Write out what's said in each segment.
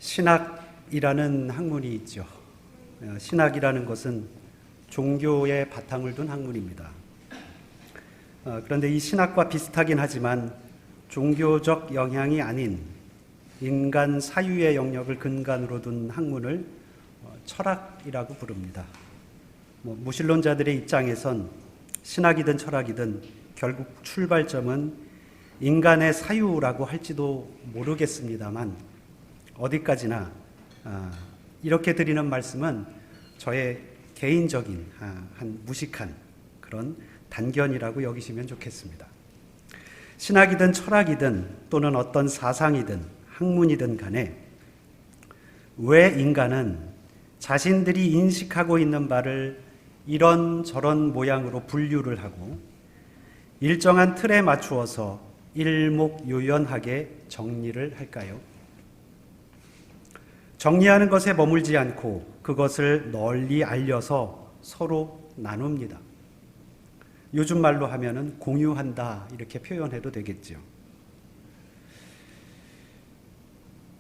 신학이라는 학문이 있죠. 신학이라는 것은 종교의 바탕을 둔 학문입니다. 그런데 이 신학과 비슷하긴 하지만 종교적 영향이 아닌 인간 사유의 영역을 근간으로 둔 학문을 철학이라고 부릅니다. 무신론자들의 입장에선 신학이든 철학이든 결국 출발점은 인간의 사유라고 할지도 모르겠습니다만 어디까지나 이렇게 드리는 말씀은 저의 개인적인 한 무식한 그런 단견이라고 여기시면 좋겠습니다. 신학이든 철학이든 또는 어떤 사상이든 학문이든 간에 왜 인간은 자신들이 인식하고 있는 바를 이런저런 모양으로 분류를 하고 일정한 틀에 맞추어서 일목요연하게 정리를 할까요? 정리하는 것에 머물지 않고 그것을 널리 알려서 서로 나눕니다. 요즘 말로 하면은 공유한다 이렇게 표현해도 되겠죠.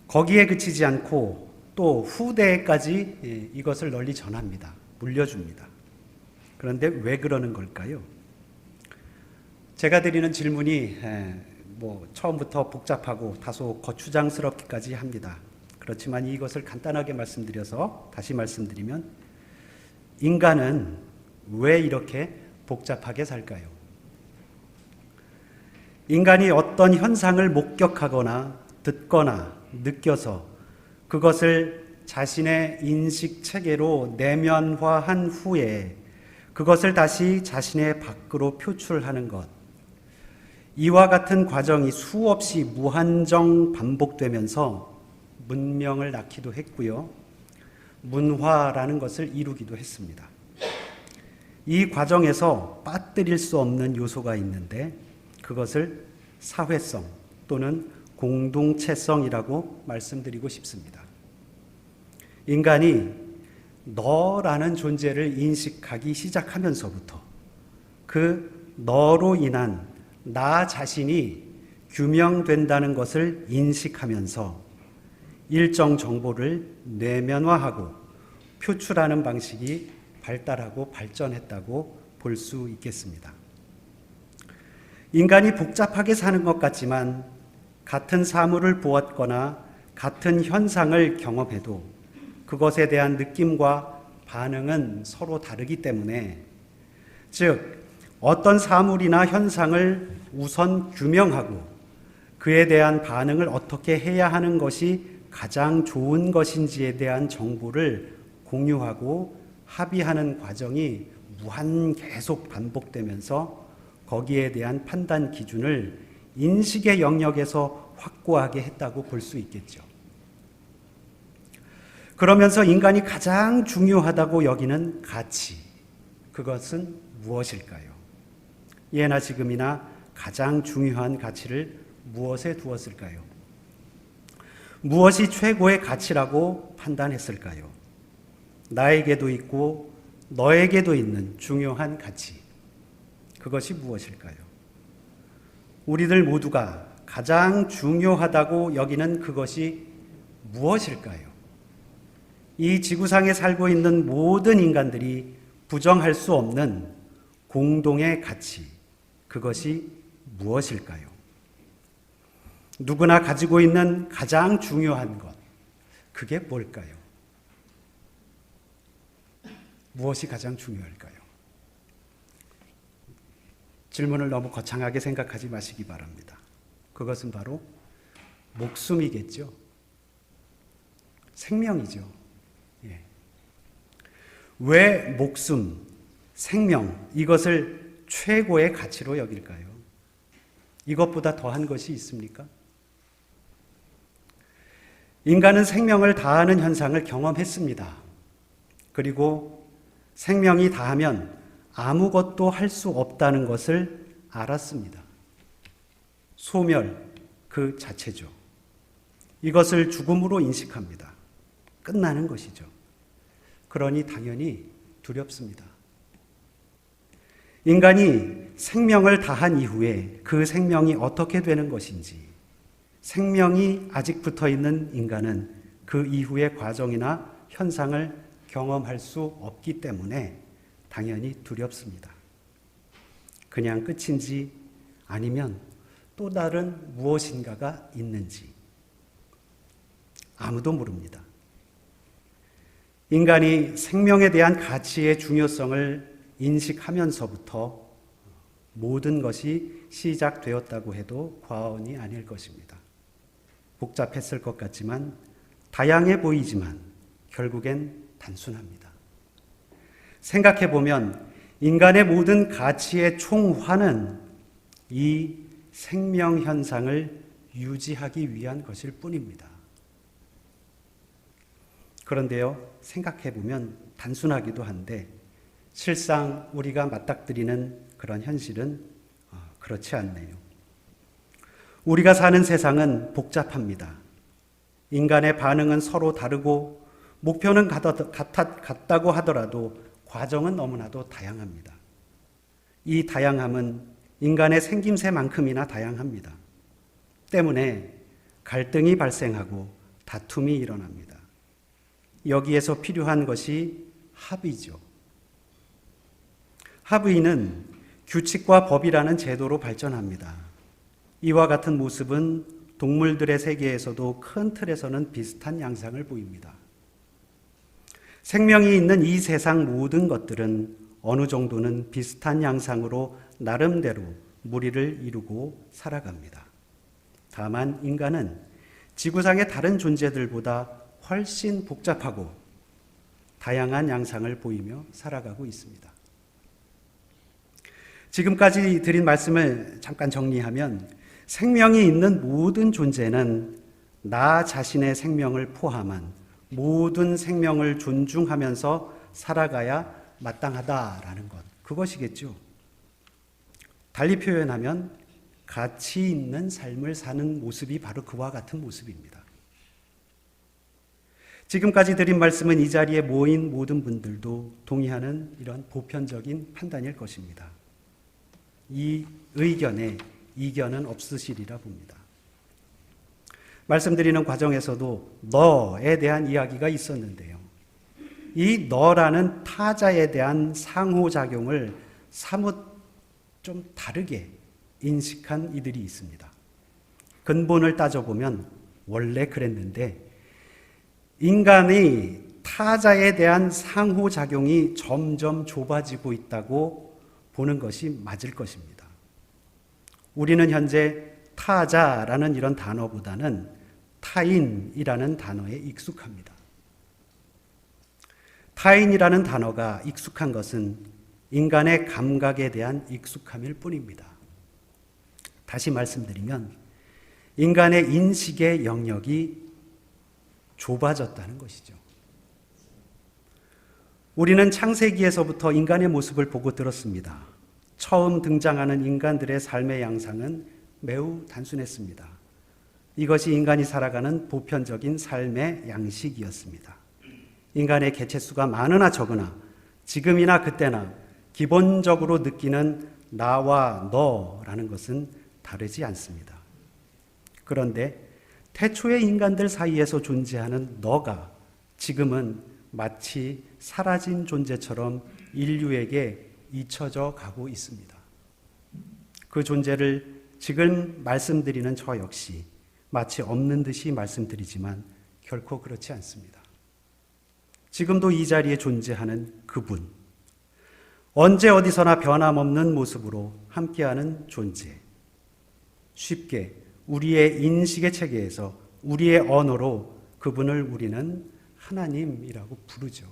거기에 그치지 않고 또 후대에까지 이것을 널리 전합니다. 물려줍니다. 그런데 왜 그러는 걸까요? 제가 드리는 질문이 처음부터 복잡하고 다소 거추장스럽기까지 합니다. 그렇지만 이것을 간단하게 말씀드려서 다시 말씀드리면 인간은 왜 이렇게 복잡하게 살까요? 인간이 어떤 현상을 목격하거나 듣거나 느껴서 그것을 자신의 인식 체계로 내면화한 후에 그것을 다시 자신의 밖으로 표출하는 것. 이와 같은 과정이 수없이 무한정 반복되면서 문명을 낳기도 했고요. 문화라는 것을 이루기도 했습니다. 이 과정에서 빠뜨릴 수 없는 요소가 있는데 그것을 사회성 또는 공동체성이라고 말씀드리고 싶습니다. 인간이 너라는 존재를 인식하기 시작하면서부터 그 너로 인한 나 자신이 규명된다는 것을 인식하면서 일정 정보를 내면화하고 표출하는 방식이 발달하고 발전했다고 볼 수 있겠습니다. 인간이 복잡하게 사는 것 같지만 같은 사물을 보았거나 같은 현상을 경험해도 그것에 대한 느낌과 반응은 서로 다르기 때문에 즉 어떤 사물이나 현상을 우선 규명하고 그에 대한 반응을 어떻게 해야 하는 것이 가장 좋은 것인지에 대한 정보를 공유하고 합의하는 과정이 무한 계속 반복되면서 거기에 대한 판단 기준을 인식의 영역에서 확고하게 했다고 볼 수 있겠죠. 그러면서 인간이 가장 중요하다고 여기는 가치, 그것은 무엇일까요? 예나 지금이나 가장 중요한 가치를 무엇에 두었을까요? 무엇이 최고의 가치라고 판단했을까요? 나에게도 있고 너에게도 있는 중요한 가치, 그것이 무엇일까요? 우리들 모두가 가장 중요하다고 여기는 그것이 무엇일까요? 이 지구상에 살고 있는 모든 인간들이 부정할 수 없는 공동의 가치, 그것이 무엇일까요? 누구나 가지고 있는 가장 중요한 것, 그게 뭘까요? 무엇이 가장 중요할까요? 질문을 너무 거창하게 생각하지 마시기 바랍니다. 그것은 바로 목숨이겠죠. 생명이죠. 예. 왜 목숨, 생명, 이것을 최고의 가치로 여길까요? 이것보다 더한 것이 있습니까? 인간은 생명을 다하는 현상을 경험했습니다. 그리고 생명이 다하면 아무것도 할 수 없다는 것을 알았습니다. 소멸 그 자체죠. 이것을 죽음으로 인식합니다. 끝나는 것이죠. 그러니 당연히 두렵습니다. 인간이 생명을 다한 이후에 그 생명이 어떻게 되는 것인지, 생명이 아직 붙어 있는 인간은 그 이후의 과정이나 현상을 경험할 수 없기 때문에 당연히 두렵습니다. 그냥 끝인지 아니면 또 다른 무엇인가가 있는지 아무도 모릅니다. 인간이 생명에 대한 가치의 중요성을 인식하면서부터 모든 것이 시작되었다고 해도 과언이 아닐 것입니다. 복잡했을 것 같지만, 다양해 보이지만 결국엔 단순합니다. 생각해보면 인간의 모든 가치의 총화는 이 생명 현상을 유지하기 위한 것일 뿐입니다. 그런데요, 생각해보면 단순하기도 한데 실상 우리가 맞닥뜨리는 그런 현실은 그렇지 않네요. 우리가 사는 세상은 복잡합니다. 인간의 반응은 서로 다르고 목표는 같다고 하더라도 과정은 너무나도 다양합니다. 이 다양함은 인간의 생김새만큼이나 다양합니다. 때문에 갈등이 발생하고 다툼이 일어납니다. 여기에서 필요한 것이 합의죠. 합의는 규칙과 법이라는 제도로 발전합니다. 이와 같은 모습은 동물들의 세계에서도 큰 틀에서는 비슷한 양상을 보입니다. 생명이 있는 이 세상 모든 것들은 어느 정도는 비슷한 양상으로 나름대로 무리를 이루고 살아갑니다. 다만 인간은 지구상의 다른 존재들보다 훨씬 복잡하고 다양한 양상을 보이며 살아가고 있습니다. 지금까지 드린 말씀을 잠깐 정리하면 생명이 있는 모든 존재는 나 자신의 생명을 포함한 모든 생명을 존중하면서 살아가야 마땅하다라는 것, 그것이겠죠. 달리 표현하면 가치 있는 삶을 사는 모습이 바로 그와 같은 모습입니다. 지금까지 드린 말씀은 이 자리에 모인 모든 분들도 동의하는 이런 보편적인 판단일 것입니다. 이 의견에 이견은 없으시리라 봅니다. 말씀드리는 과정에서도 너에 대한 이야기가 있었는데요. 이 너라는 타자에 대한 상호작용을 사뭇 좀 다르게 인식한 이들이 있습니다. 근본을 따져보면 원래 그랬는데 인간이 타자에 대한 상호작용이 점점 좁아지고 있다고 보는 것이 맞을 것입니다. 우리는 현재 타자라는 이런 단어보다는 타인이라는 단어에 익숙합니다. 타인이라는 단어가 익숙한 것은 인간의 감각에 대한 익숙함일 뿐입니다. 다시 말씀드리면 인간의 인식의 영역이 좁아졌다는 것이죠. 우리는 창세기에서부터 인간의 모습을 보고 들었습니다. 처음 등장하는 인간들의 삶의 양상은 매우 단순했습니다. 이것이 인간이 살아가는 보편적인 삶의 양식이었습니다. 인간의 개체수가 많으나 적으나 지금이나 그때나 기본적으로 느끼는 나와 너라는 것은 다르지 않습니다. 그런데 태초의 인간들 사이에서 존재하는 너가 지금은 마치 사라진 존재처럼 인류에게 잊혀져 가고 있습니다. 그 존재를 지금 말씀드리는 저 역시 마치 없는 듯이 말씀드리지만 결코 그렇지 않습니다. 지금도 이 자리에 존재하는 그분, 언제 어디서나 변함없는 모습으로 함께하는 존재, 쉽게 우리의 인식의 체계에서 우리의 언어로 그분을 우리는 하나님이라고 부르죠.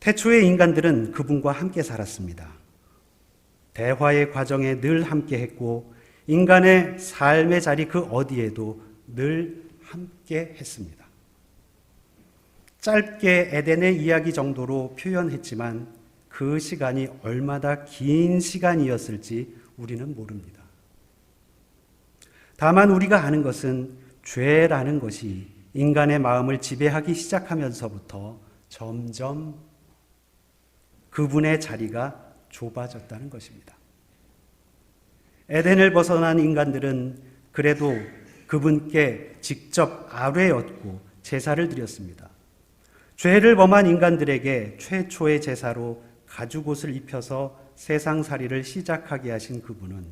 태초의 인간들은 그분과 함께 살았습니다. 대화의 과정에 늘 함께 했고 인간의 삶의 자리 그 어디에도 늘 함께 했습니다. 짧게 에덴의 이야기 정도로 표현했지만 그 시간이 얼마나 긴 시간이었을지 우리는 모릅니다. 다만 우리가 아는 것은 죄라는 것이 인간의 마음을 지배하기 시작하면서부터 점점 그분의 자리가 좁아졌다는 것입니다. 에덴을 벗어난 인간들은 그래도 그분께 직접 아뢰 얻고 제사를 드렸습니다. 죄를 범한 인간들에게 최초의 제사로 가죽옷을 입혀서 세상살이를 시작하게 하신 그분은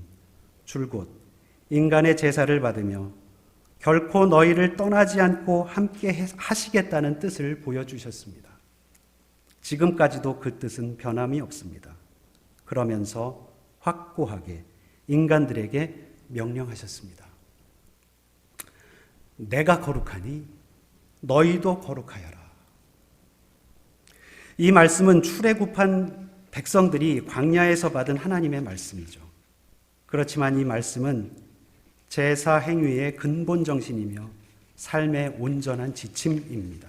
줄곧 인간의 제사를 받으며 결코 너희를 떠나지 않고 함께 하시겠다는 뜻을 보여주셨습니다. 지금까지도 그 뜻은 변함이 없습니다. 그러면서 확고하게 인간들에게 명령하셨습니다. 내가 거룩하니 너희도 거룩하여라. 이 말씀은 출애굽한 백성들이 광야에서 받은 하나님의 말씀이죠. 그렇지만 이 말씀은 제사 행위의 근본 정신이며 삶의 온전한 지침입니다.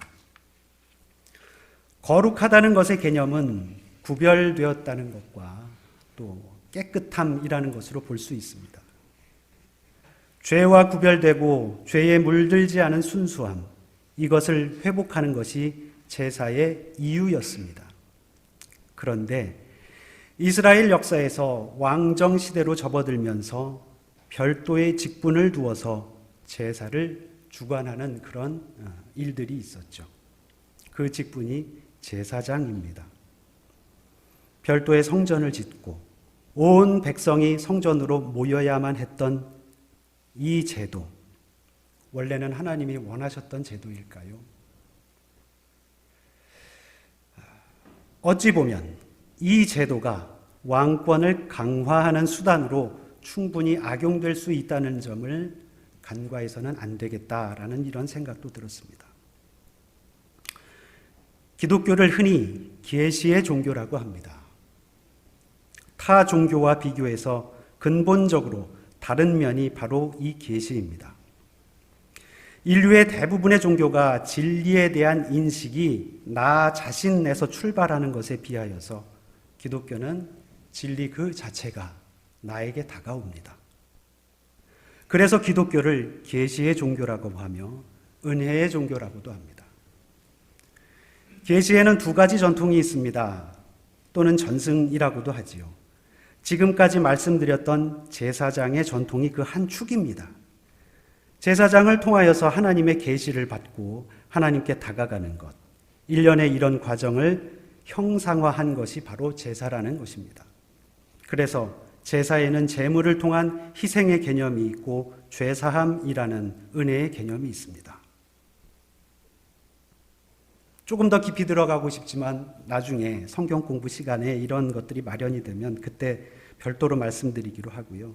거룩하다는 것의 개념은 구별되었다는 것과 또 깨끗함이라는 것으로 볼 수 있습니다. 죄와 구별되고 죄에 물들지 않은 순수함, 이것을 회복하는 것이 제사의 이유였습니다. 그런데 이스라엘 역사에서 왕정 시대로 접어들면서 별도의 직분을 두어서 제사를 주관하는 그런 일들이 있었죠. 그 직분이 제사장입니다. 별도의 성전을 짓고 온 백성이 성전으로 모여야만 했던 이 제도, 원래는 하나님이 원하셨던 제도일까요? 어찌 보면 이 제도가 왕권을 강화하는 수단으로 충분히 악용될 수 있다는 점을 간과해서는 안 되겠다라는 이런 생각도 들었습니다. 기독교를 흔히 계시의 종교라고 합니다. 타 종교와 비교해서 근본적으로 다른 면이 바로 이 계시입니다. 인류의 대부분의 종교가 진리에 대한 인식이 나 자신에서 출발하는 것에 비하여서 기독교는 진리 그 자체가 나에게 다가옵니다. 그래서 기독교를 계시의 종교라고 하며 은혜의 종교라고도 합니다. 계시에는 두 가지 전통이 있습니다. 또는 전승이라고도 하지요. 지금까지 말씀드렸던 제사장의 전통이 그 한 축입니다. 제사장을 통하여서 하나님의 계시를 받고 하나님께 다가가는 것, 일련의 이런 과정을 형상화한 것이 바로 제사라는 것입니다. 그래서 제사에는 제물을 통한 희생의 개념이 있고 죄사함이라는 은혜의 개념이 있습니다. 조금 더 깊이 들어가고 싶지만 나중에 성경 공부 시간에 이런 것들이 마련이 되면 그때 별도로 말씀드리기로 하고요.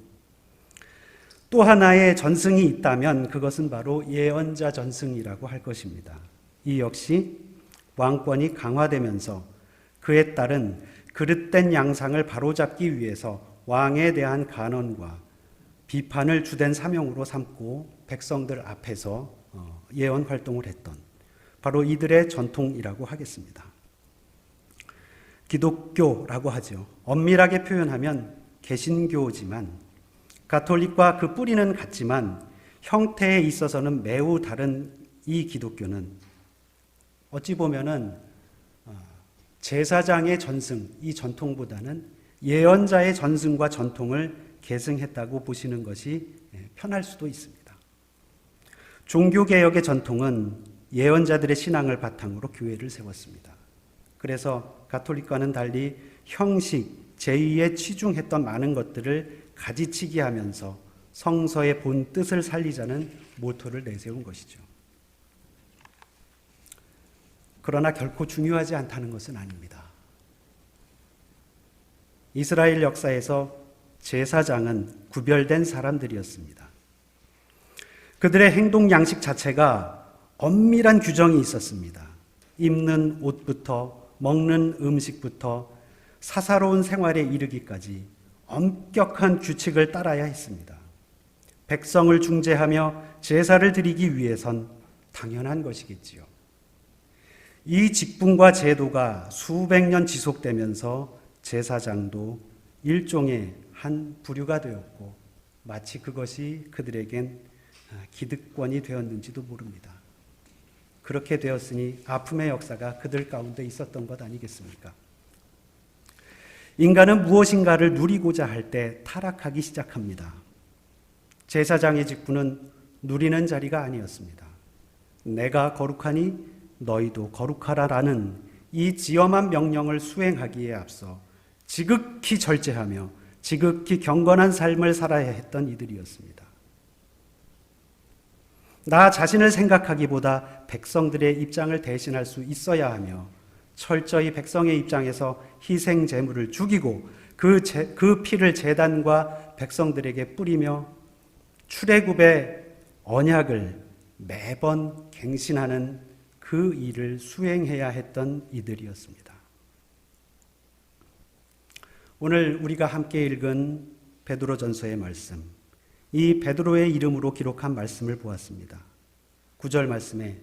또 하나의 전승이 있다면 그것은 바로 예언자 전승이라고 할 것입니다. 이 역시 왕권이 강화되면서 그에 따른 그릇된 양상을 바로잡기 위해서 왕에 대한 간언과 비판을 주된 사명으로 삼고 백성들 앞에서 예언 활동을 했던 바로 이들의 전통이라고 하겠습니다. 기독교라고 하죠. 엄밀하게 표현하면 개신교지만 가톨릭과 그 뿌리는 같지만 형태에 있어서는 매우 다른 이 기독교는 어찌 보면은 제사장의 전승, 이 전통보다는 예언자의 전승과 전통을 계승했다고 보시는 것이 편할 수도 있습니다. 종교개혁의 전통은 예언자들의 신앙을 바탕으로 교회를 세웠습니다. 그래서 가톨릭과는 달리 형식, 제의에 치중했던 많은 것들을 가지치기 하면서 성서의 본 뜻을 살리자는 모토를 내세운 것이죠. 그러나 결코 중요하지 않다는 것은 아닙니다. 이스라엘 역사에서 제사장은 구별된 사람들이었습니다. 그들의 행동 양식 자체가 엄밀한 규정이 있었습니다. 입는 옷부터 먹는 음식부터 사사로운 생활에 이르기까지 엄격한 규칙을 따라야 했습니다. 백성을 중재하며 제사를 드리기 위해선 당연한 것이겠지요. 이 직분과 제도가 수백 년 지속되면서 제사장도 일종의 한 부류가 되었고 마치 그것이 그들에겐 기득권이 되었는지도 모릅니다. 그렇게 되었으니 아픔의 역사가 그들 가운데 있었던 것 아니겠습니까? 인간은 무엇인가를 누리고자 할 때 타락하기 시작합니다. 제사장의 직분은 누리는 자리가 아니었습니다. 내가 거룩하니 너희도 거룩하라라는 이 지엄한 명령을 수행하기에 앞서 지극히 절제하며 지극히 경건한 삶을 살아야 했던 이들이었습니다. 나 자신을 생각하기보다 백성들의 입장을 대신할 수 있어야 하며 철저히 백성의 입장에서 희생 제물을 죽이고 그 피를 제단과 백성들에게 뿌리며 출애굽의 언약을 매번 갱신하는 그 일을 수행해야 했던 이들이었습니다. 오늘 우리가 함께 읽은 베드로전서의 말씀, 이 베드로의 이름으로 기록한 말씀을 보았습니다. 9절 말씀에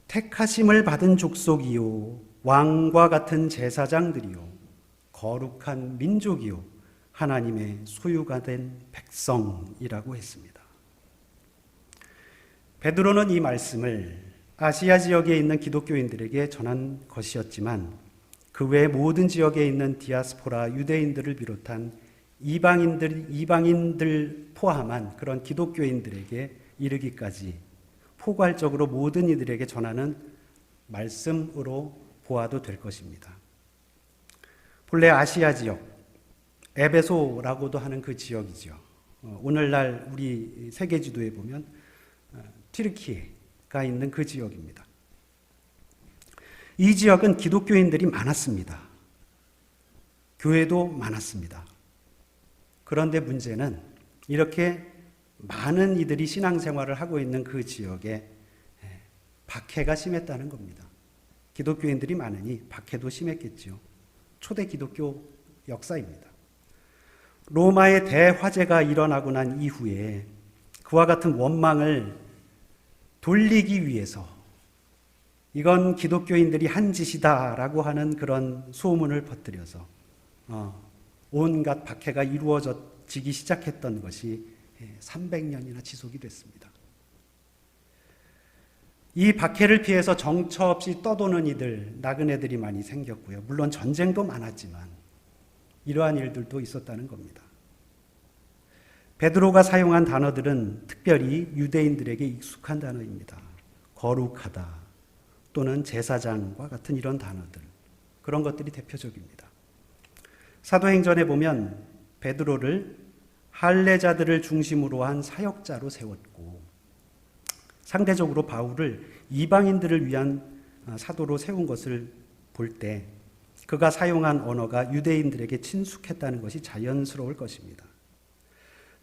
택하심을 받은 족속이요 왕과 같은 제사장들이요 거룩한 민족이요 하나님의 소유가 된 백성이라고 했습니다. 베드로는 이 말씀을 아시아 지역에 있는 기독교인들에게 전한 것이었지만 그 외 모든 지역에 있는 디아스포라 유대인들을 비롯한 이방인들 포함한 그런 기독교인들에게 이르기까지 포괄적으로 모든 이들에게 전하는 말씀으로 보아도 될 것입니다. 본래 아시아 지역, 에베소라고도 하는 그 지역이죠. 오늘날 우리 세계지도에 보면 튀르키예가 있는 그 지역입니다. 이 지역은 기독교인들이 많았습니다. 교회도 많았습니다. 그런데 문제는 이렇게 많은 이들이 신앙생활을 하고 있는 그 지역에 박해가 심했다는 겁니다. 기독교인들이 많으니 박해도 심했겠죠. 초대 기독교 역사입니다. 로마의 대화재가 일어나고 난 이후에 그와 같은 원망을 돌리기 위해서 이건 기독교인들이 한 짓이다라고 하는 그런 소문을 퍼뜨려서 온갖 박해가 이루어지기 시작했던 것이 300년이나 지속이 됐습니다. 이 박해를 피해서 정처 없이 떠도는 이들, 나그네들이 많이 생겼고요. 물론 전쟁도 많았지만 이러한 일들도 있었다는 겁니다. 베드로가 사용한 단어들은 특별히 유대인들에게 익숙한 단어입니다. 거룩하다 또는 제사장과 같은 이런 단어들, 그런 것들이 대표적입니다. 사도행전에 보면 베드로를 할례자들을 중심으로 한 사역자로 세웠고 상대적으로 바울을 이방인들을 위한 사도로 세운 것을 볼 때 그가 사용한 언어가 유대인들에게 친숙했다는 것이 자연스러울 것입니다.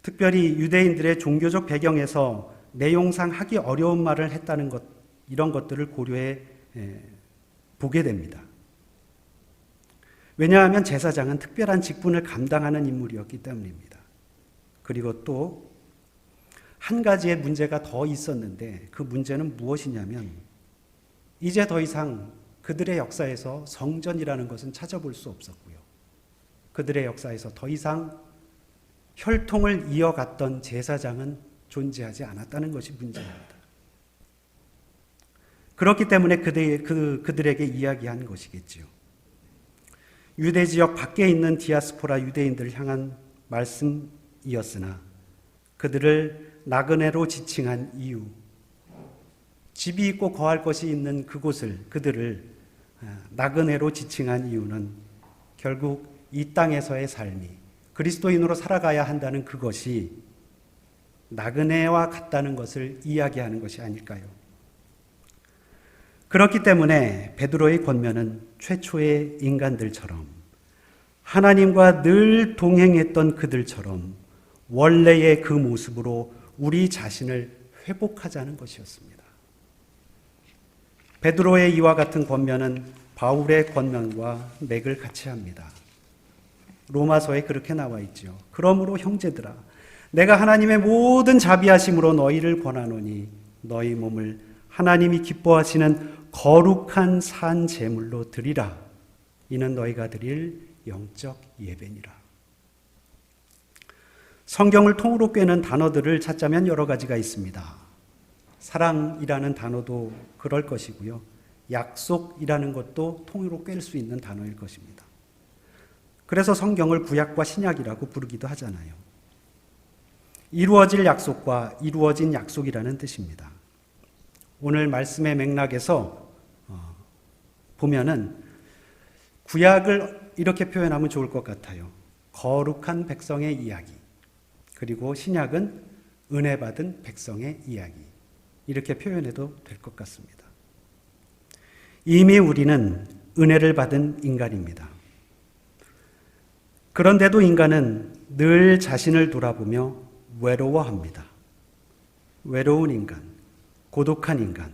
특별히 유대인들의 종교적 배경에서 내용상 하기 어려운 말을 했다는 것, 이런 것들을 고려해 보게 됩니다. 왜냐하면 제사장은 특별한 직분을 감당하는 인물이었기 때문입니다. 그리고 또 한 가지의 문제가 더 있었는데 그 문제는 무엇이냐면 이제 더 이상 그들의 역사에서 성전이라는 것은 찾아볼 수 없었고요. 그들의 역사에서 더 이상 혈통을 이어갔던 제사장은 존재하지 않았다는 것이 문제입니다. 그렇기 때문에 그들에게 이야기한 것이겠지요. 유대 지역 밖에 있는 디아스포라 유대인들을 향한 말씀이었으나 그들을 나그네로 지칭한 이유, 집이 있고 거할 것이 있는 그들을 나그네로 지칭한 이유는 결국 이 땅에서의 삶이 그리스도인으로 살아가야 한다는 그것이 나그네와 같다는 것을 이야기하는 것이 아닐까요? 그렇기 때문에 베드로의 권면은 최초의 인간들처럼 하나님과 늘 동행했던 그들처럼 원래의 그 모습으로 우리 자신을 회복하자는 것이었습니다. 베드로의 이와 같은 권면은 바울의 권면과 맥을 같이 합니다. 로마서에 그렇게 나와 있죠. 그러므로 형제들아, 내가 하나님의 모든 자비하심으로 너희를 권하노니 너희 몸을 하나님이 기뻐하시는 거룩한 산 제물로 드리라. 이는 너희가 드릴 영적 예배니라. 성경을 통으로 꿰는 단어들을 찾자면 여러 가지가 있습니다. 사랑이라는 단어도 그럴 것이고요. 약속이라는 것도 통으로 꿰일 수 있는 단어일 것입니다. 그래서 성경을 구약과 신약이라고 부르기도 하잖아요. 이루어질 약속과 이루어진 약속이라는 뜻입니다. 오늘 말씀의 맥락에서 보면은 구약을 이렇게 표현하면 좋을 것 같아요. 거룩한 백성의 이야기. 그리고 신약은 은혜 받은 백성의 이야기. 이렇게 표현해도 될 것 같습니다. 이미 우리는 은혜를 받은 인간입니다. 그런데도 인간은 늘 자신을 돌아보며 외로워합니다. 외로운 인간, 고독한 인간.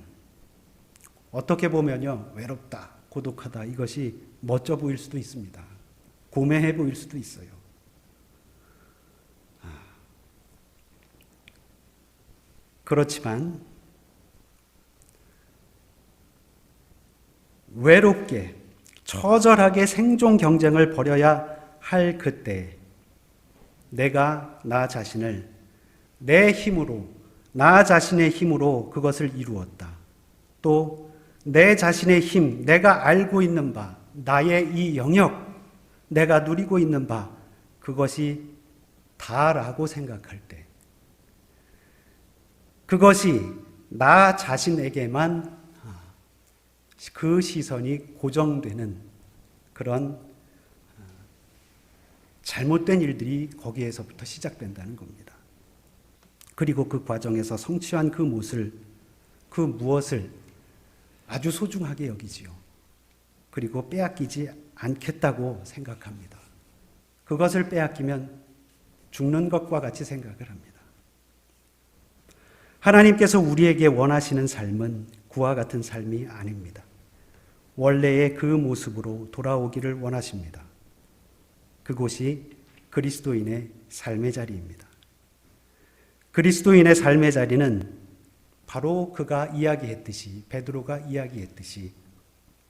어떻게 보면요, 외롭다, 고독하다, 이것이 멋져 보일 수도 있습니다. 고매해 보일 수도 있어요. 그렇지만 외롭게 처절하게 생존 경쟁을 벌여야 할 그때 내가 나 자신을 내 힘으로, 나 자신의 힘으로 그것을 이루었다. 또 내 자신의 힘, 내가 알고 있는 바, 나의 이 영역, 내가 누리고 있는 바, 그것이 다라고 생각할 때 그것이 나 자신에게만 그 시선이 고정되는 그런 잘못된 일들이 거기에서부터 시작된다는 겁니다. 그리고 그 과정에서 성취한 그 무엇을 아주 소중하게 여기지요. 그리고 빼앗기지 않겠다고 생각합니다. 그것을 빼앗기면 죽는 것과 같이 생각을 합니다. 하나님께서 우리에게 원하시는 삶은 그와 같은 삶이 아닙니다. 원래의 그 모습으로 돌아오기를 원하십니다. 그곳이 그리스도인의 삶의 자리입니다. 그리스도인의 삶의 자리는 바로 그가 이야기했듯이, 베드로가 이야기했듯이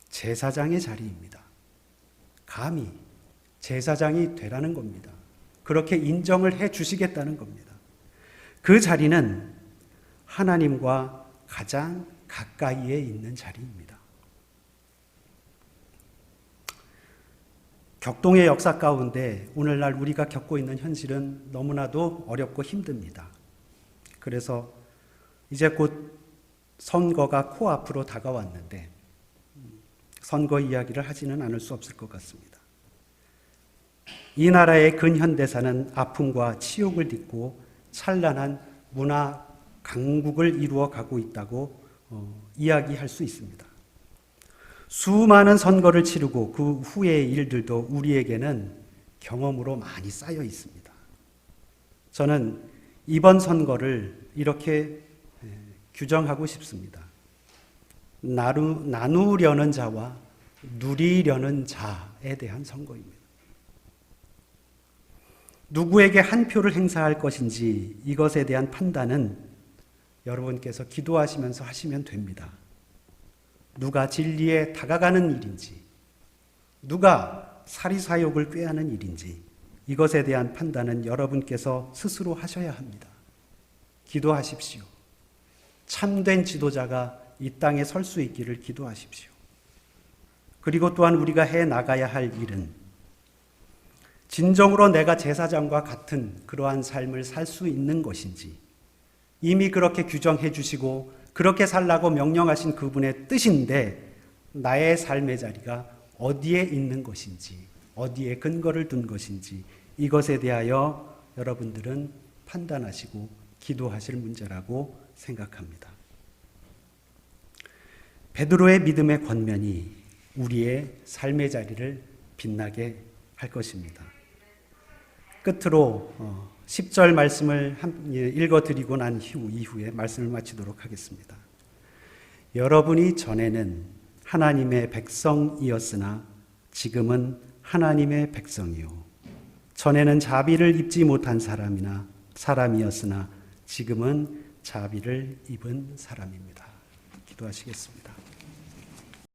제사장의 자리입니다. 감히 제사장이 되라는 겁니다. 그렇게 인정을 해 주시겠다는 겁니다. 그 자리는 하나님과 가장 가까이에 있는 자리입니다. 격동의 역사 가운데 오늘날 우리가 겪고 있는 현실은 너무나도 어렵고 힘듭니다. 그래서 이제 곧 선거가 코앞으로 다가왔는데 선거 이야기를 하지는 않을 수 없을 것 같습니다. 이 나라의 근현대사는 아픔과 치욕을 딛고 찬란한 문화 강국을 이루어 가고 있다고 이야기할 수 있습니다. 수많은 선거를 치르고 그 후의 일들도 우리에게는 경험으로 많이 쌓여 있습니다. 저는 이번 선거를 이렇게 규정하고 싶습니다. 나누려는 자와 누리려는 자에 대한 선거입니다. 누구에게 한 표를 행사할 것인지 이것에 대한 판단은 여러분께서 기도하시면서 하시면 됩니다. 누가 진리에 다가가는 일인지, 누가 사리사욕을 꾀하는 일인지 이것에 대한 판단은 여러분께서 스스로 하셔야 합니다. 기도하십시오. 참된 지도자가 이 땅에 설 수 있기를 기도하십시오. 그리고 또한 우리가 해 나가야 할 일은 진정으로 내가 제사장과 같은 그러한 삶을 살 수 있는 것인지, 이미 그렇게 규정해 주시고 그렇게 살라고 명령하신 그분의 뜻인데 나의 삶의 자리가 어디에 있는 것인지, 어디에 근거를 둔 것인지 이것에 대하여 여러분들은 판단하시고 기도하실 문제라고 생각합니다. 베드로의 믿음의 권면이 우리의 삶의 자리를 빛나게 할 것입니다. 끝으로 10절 말씀을 읽어드리고 난 이후에 말씀을 마치도록 하겠습니다. 여러분이 전에는 하나님의 백성이었으나 지금은 하나님의 백성이요. 전에는 자비를 입지 못한 사람이었으나 지금은 자비를 입은 사람입니다. 기도하시겠습니다.